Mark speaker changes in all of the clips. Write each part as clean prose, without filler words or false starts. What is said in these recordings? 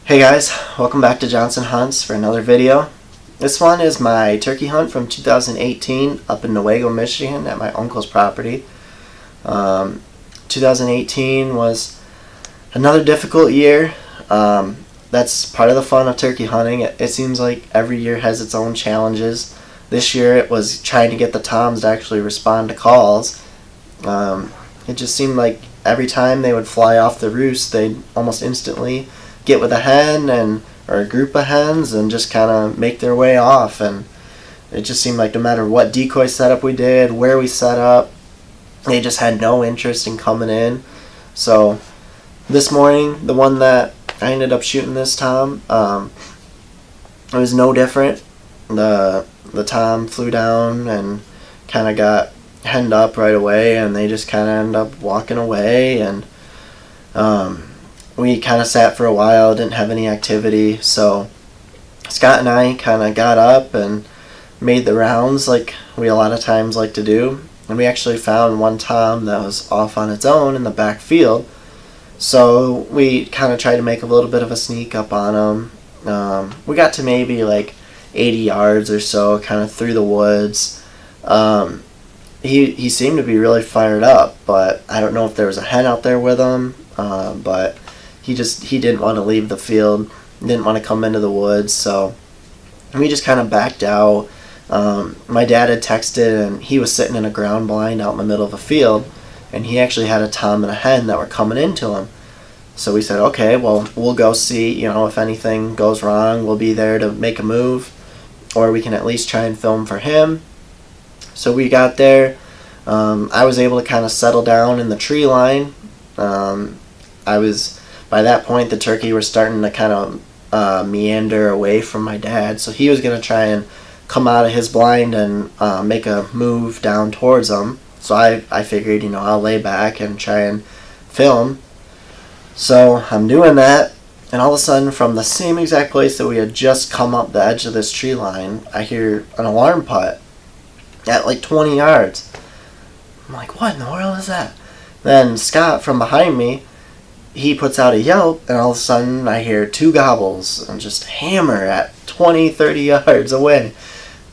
Speaker 1: Hey guys, welcome back to Johnson Hunts for another video. This one is my turkey hunt from 2018 up in Newaygo, Michigan at my uncle's property. 2018 was another difficult year. That's part of the fun of turkey hunting. It seems like every year has its own challenges. This year it was trying to get the toms to actually respond to calls. It just seemed like every time they would fly off the roost, they'd almost instantly get with a hen or a group of hens and just kind of make their way off. And it just seemed like no matter what decoy setup we did, where we set up, they just had no interest in coming in. So this morning, the one that I ended up shooting this tom, it was no different. The tom flew down and kind of got henned up right away, and they just kind of ended up walking away. And we kind of sat for a while, didn't have any activity, so Scott and I kind of got up and made the rounds like we a lot of times like to do. And we actually found one tom that was off on its own in the back field, so we kind of tried to make a little bit of a sneak up on him. We got to maybe like 80 yards or so, kind of through the woods. He seemed to be really fired up, but I don't know if there was a hen out there with him, but he didn't want to leave the field, didn't want to come into the woods, so we just kind of backed out. My dad had texted, and he was sitting in a ground blind out in the middle of a field, and he actually had a tom and a hen that were coming into him. So we said, okay, well, we'll go see, if anything goes wrong, we'll be there to make a move, or we can at least try and film for him. So we got there. I was able to kind of settle down in the tree line. By that point, the turkey were starting to kind of meander away from my dad, so he was going to try and come out of his blind and make a move down towards him. So I figured, I'll lay back and try and film. So I'm doing that, and all of a sudden, from the same exact place that we had just come up the edge of this tree line, I hear an alarm putt at like 20 yards. I'm like, what in the world is that? Then Scott from behind me, he puts out a yelp, and all of a sudden I hear two gobbles and just hammer at 20, 30 yards away.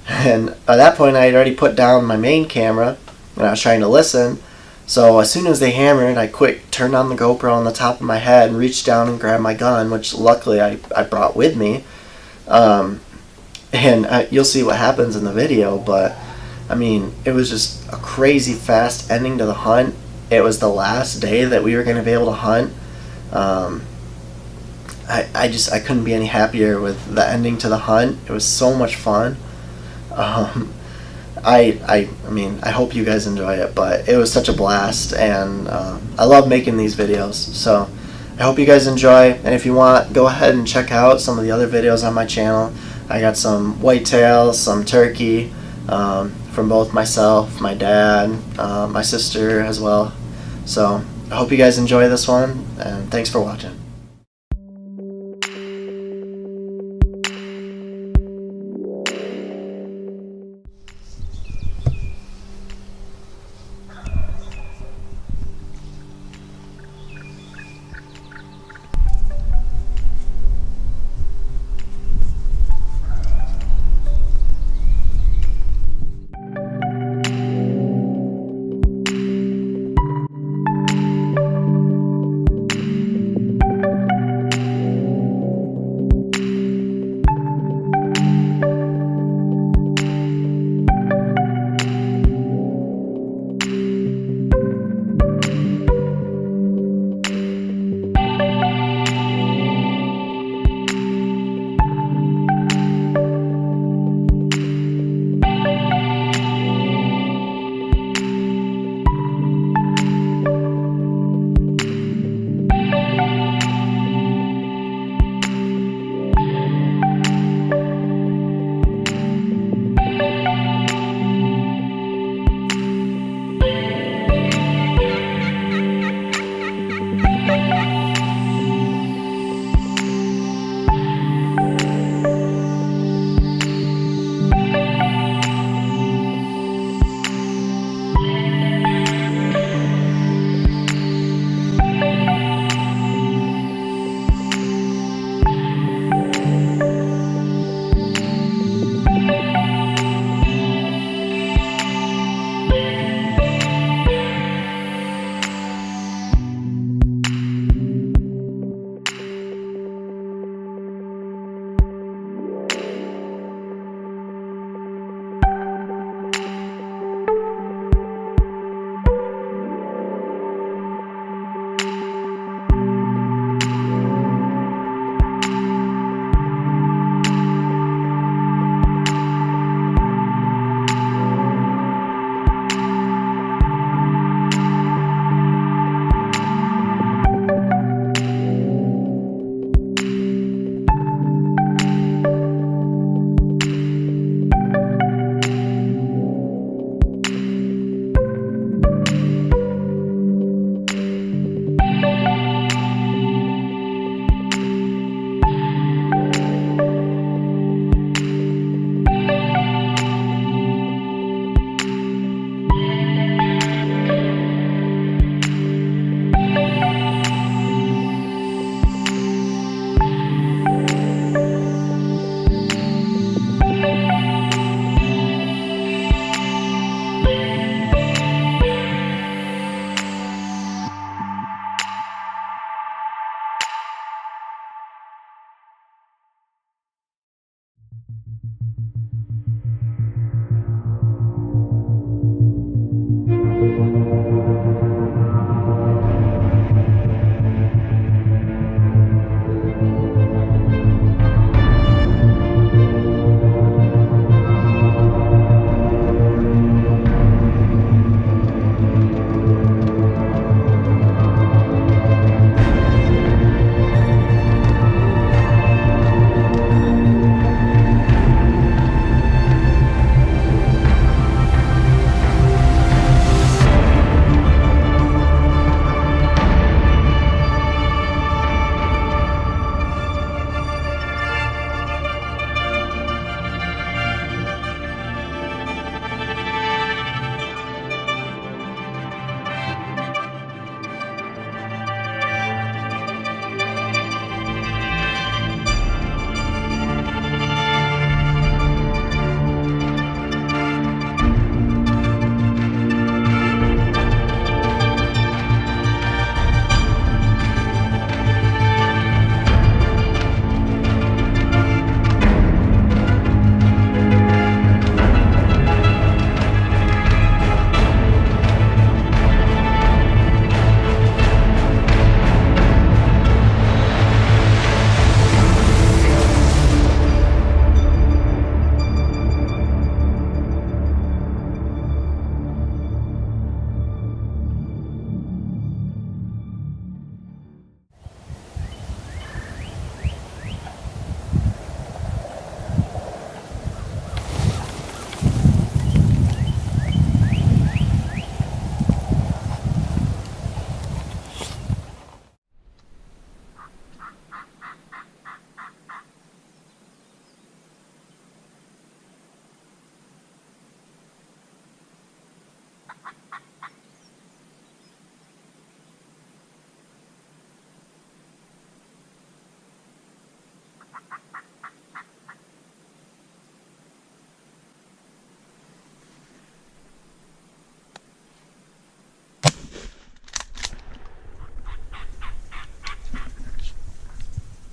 Speaker 1: And at that point I had already put down my main camera and I was trying to listen. So as soon as they hammered, I quick turned on the GoPro on the top of my head and reached down and grabbed my gun, which luckily I brought with me. You'll see what happens in the video, but I mean, it was just a crazy fast ending to the hunt. It was the last day that we were going to be able to hunt. I couldn't be any happier with the ending to the hunt. It was so much fun. I mean, I hope you guys enjoy it, but it was such a blast, and I love making these videos. So I hope you guys enjoy, and if you want, go ahead and check out some of the other videos on my channel. I got some whitetails, some turkey, from both myself, my dad, my sister as well. So I hope you guys enjoy this one, and thanks for watching.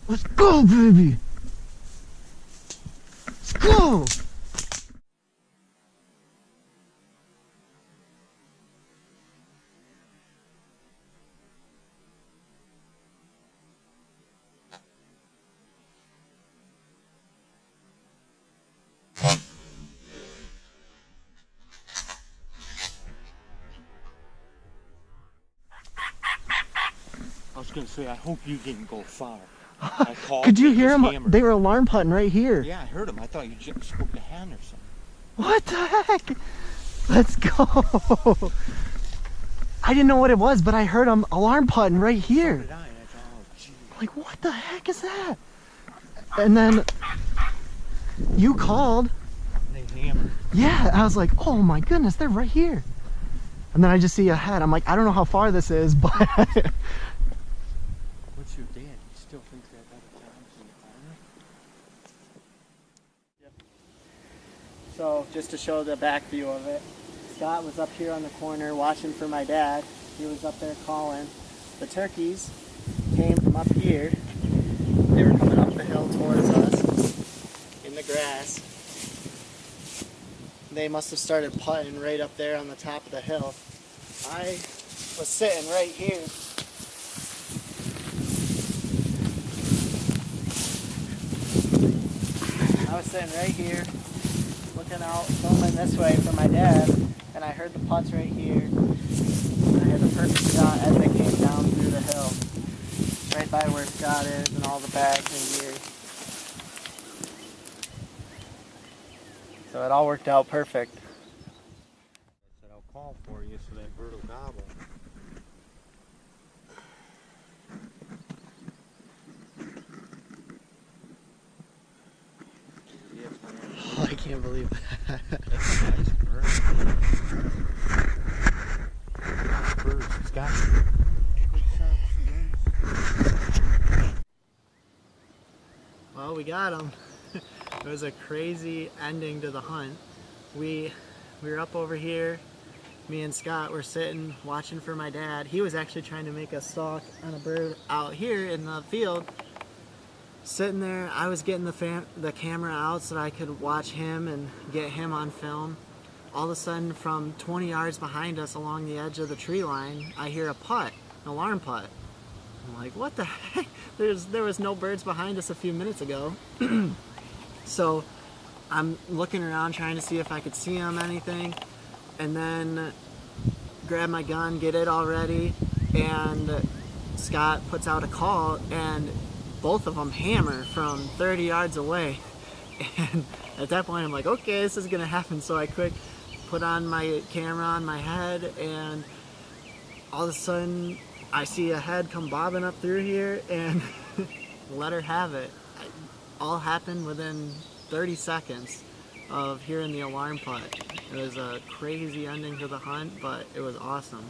Speaker 2: Let's go, baby. Let's go.
Speaker 3: I was gonna say, I hope you didn't go far. I called.
Speaker 2: Could you hear them?
Speaker 3: Hammered.
Speaker 2: They were alarm putting right here.
Speaker 3: Yeah, I heard them. I thought you just spoke to Han or something.
Speaker 2: What the heck? Let's go. I didn't know what it was, but I heard them alarm putting right here.
Speaker 3: So did I. And I thought, oh, gee.
Speaker 2: Like, what the heck is that? And then you called.
Speaker 3: They hammered.
Speaker 2: Yeah, I was like, oh my goodness, they're right here. And then I just see a head. I'm like, I don't know how far this is, but
Speaker 3: What's your dad? You still think that other times in the corner?
Speaker 1: So just to show the back view of it, Scott was up here on the corner watching for my dad. He was up there calling. The turkeys came from up here. They were coming up the hill towards us in the grass. They must have started putting right up there on the top of the hill. I was sitting right here. I was sitting right here, looking out, filming this way for my dad, and I heard the putts right here. I had the perfect shot as they came down through the hill, right by where Scott is and all the bags and gear. So it all worked out perfect.
Speaker 3: I said, I'll call for you so that bird will gobble.
Speaker 1: Oh, I can't believe that.
Speaker 3: That's a nice bird. Birds, it's got good sense.
Speaker 1: Well, we got him. It was a crazy ending to the hunt. We were up over here. Me and Scott were sitting watching for my dad. He was actually trying to make a stalk on a bird out here in the field. Sitting there, I was getting the camera out so that I could watch him and get him on film. All of a sudden, from 20 yards behind us along the edge of the tree line, I hear a putt, an alarm putt. I'm like, what the heck? There was no birds behind us a few minutes ago. So I'm looking around trying to see if I could see him, anything, and then grab my gun, get it all ready, and Scott puts out a call, and both of them hammer from 30 yards away. And at that point I'm like, okay, this is gonna happen. So I quick put on my camera on my head, and all of a sudden I see a head come bobbing up through here and let her have it. All happened within 30 seconds of hearing the alarm putt. It was a crazy ending to the hunt, but it was awesome.